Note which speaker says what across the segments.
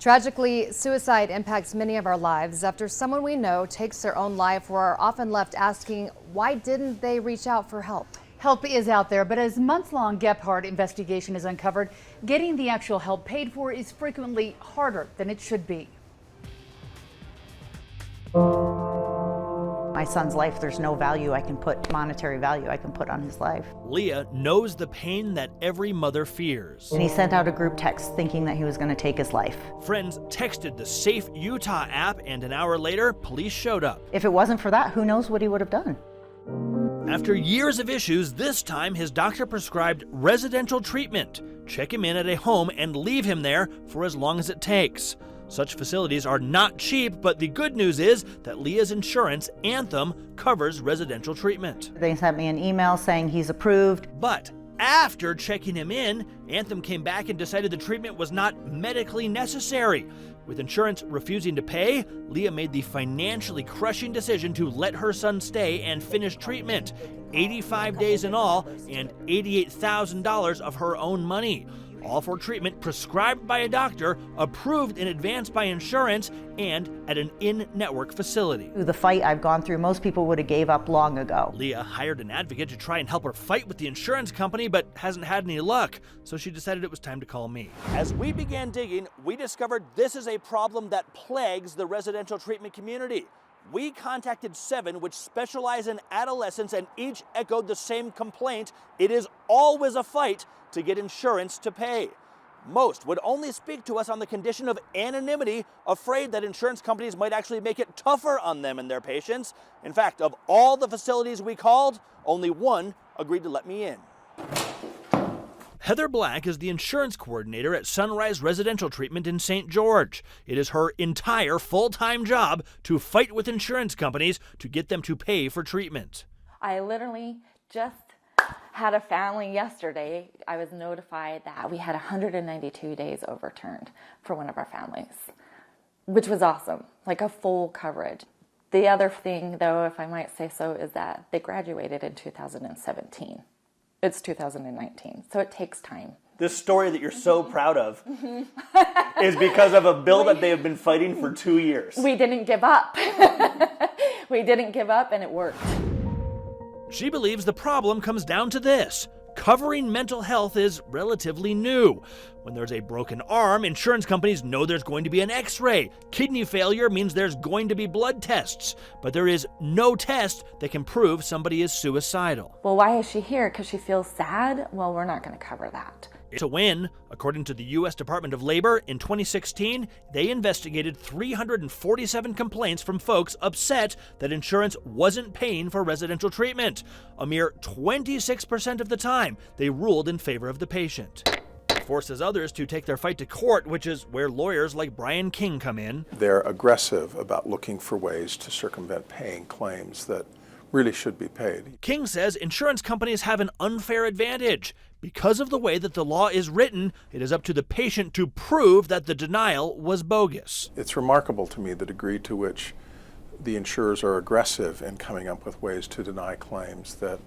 Speaker 1: Tragically, suicide impacts many of our lives. After someone we know takes their own life, we're often left asking, why didn't they reach out for help?
Speaker 2: Help is out there, but as months-long Gephardt investigation has uncovered, getting the actual help paid for is frequently harder than it should be.
Speaker 3: My son's life, there's no value I can put, monetary value I can put on his life.
Speaker 4: Leah knows the pain that every mother fears.
Speaker 3: And he sent out a group text thinking that he was going to take his life.
Speaker 4: Friends texted the Safe Utah app, and an hour later, police showed up.
Speaker 3: If it wasn't for that, who knows what he would have done?
Speaker 4: After years of issues, this time his doctor prescribed residential treatment. Check him in at a home and leave him there for as long as it takes. Such facilities are not cheap, but the good news is that Leah's insurance, Anthem, covers residential treatment.
Speaker 3: They sent me an email saying he's approved.
Speaker 4: But after checking him in, Anthem came back and decided the treatment was not medically necessary. With insurance refusing to pay, Leah made the financially crushing decision to let her son stay and finish treatment. 85 days in all, and $88,000 of her own money. All for treatment prescribed by a doctor, approved in advance by insurance, and at an in-network facility.
Speaker 3: The fight I've gone through, most people would have gave up long ago.
Speaker 4: Leah hired an advocate to try and help her fight with the insurance company, but hasn't had any luck, so she decided it was time to call me. As we began digging, we discovered this is a problem that plagues the residential treatment community. We contacted 7 which specialize in adolescents, and each echoed the same complaint. It is always a fight to get insurance to pay. Most would only speak to us on the condition of anonymity, afraid that insurance companies might actually make it tougher on them and their patients. In fact, of all the facilities we called, only one agreed to let me in. Heather Black is the insurance coordinator at Sunrise Residential Treatment in St. George. It is her entire full-time job to fight with insurance companies to get them to pay for treatment.
Speaker 5: I literally just had a family yesterday. I was notified that we had 192 days overturned for one of our families, which was awesome, like a full coverage. The other thing, though, if I might say so, is that they graduated in 2017. It's 2019, so it takes time.
Speaker 6: This story that you're so proud of is because of a bill that they have been fighting for 2 years.
Speaker 5: We didn't give up. We didn't give up, and it worked.
Speaker 4: She believes the problem comes down to this. Covering mental health is relatively new. When there's a broken arm, insurance companies know there's going to be an x-ray. Kidney failure means there's going to be blood tests. But there is no test that can prove somebody is suicidal.
Speaker 5: Well, why is she here? Because she feels sad? Well, we're not going to cover that.
Speaker 4: It's a win. According to the U.S. Department of Labor, in 2016, they investigated 347 complaints from folks upset that insurance wasn't paying for residential treatment. A mere 26% of the time, they ruled in favor of the patient. It forces others to take their fight to court, which is where lawyers like Brian King come in.
Speaker 7: They're aggressive about looking for ways to circumvent paying claims that really should be paid.
Speaker 4: King says insurance companies have an unfair advantage. Because of the way that the law is written, it is up to the patient to prove that the denial was bogus.
Speaker 7: It's remarkable to me the degree to which the insurers are aggressive in coming up with ways to deny claims that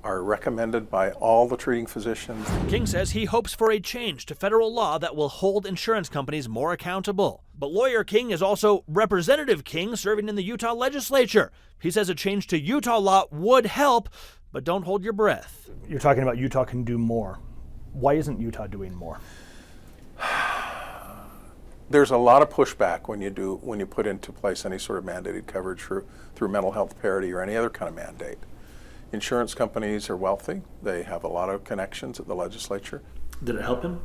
Speaker 7: are recommended by all the treating physicians.
Speaker 4: King says he hopes for a change to federal law that will hold insurance companies more accountable. But lawyer King is also Representative King, serving in the Utah legislature. He says a change to Utah law would help, but don't hold your breath.
Speaker 8: You're talking about Utah can do more. Why isn't Utah doing more?
Speaker 7: There's a lot of pushback when you put into place any sort of mandated coverage through mental health parity or any other kind of mandate. Insurance companies are wealthy. They have a lot of connections at the legislature.
Speaker 8: Did it help him?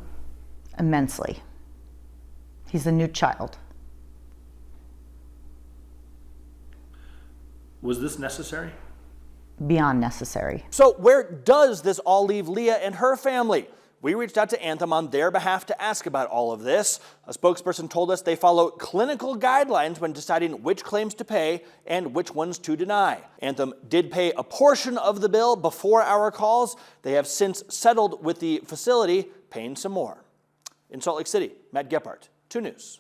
Speaker 3: Immensely. He's a new child.
Speaker 8: Was this necessary?
Speaker 3: Beyond necessary.
Speaker 4: So where does this all leave Leah and her family? We reached out to Anthem on their behalf to ask about all of this. A spokesperson told us they follow clinical guidelines when deciding which claims to pay and which ones to deny. Anthem did pay a portion of the bill before our calls. They have since settled with the facility, paying some more. In Salt Lake City, Get Gephardt, 2 News.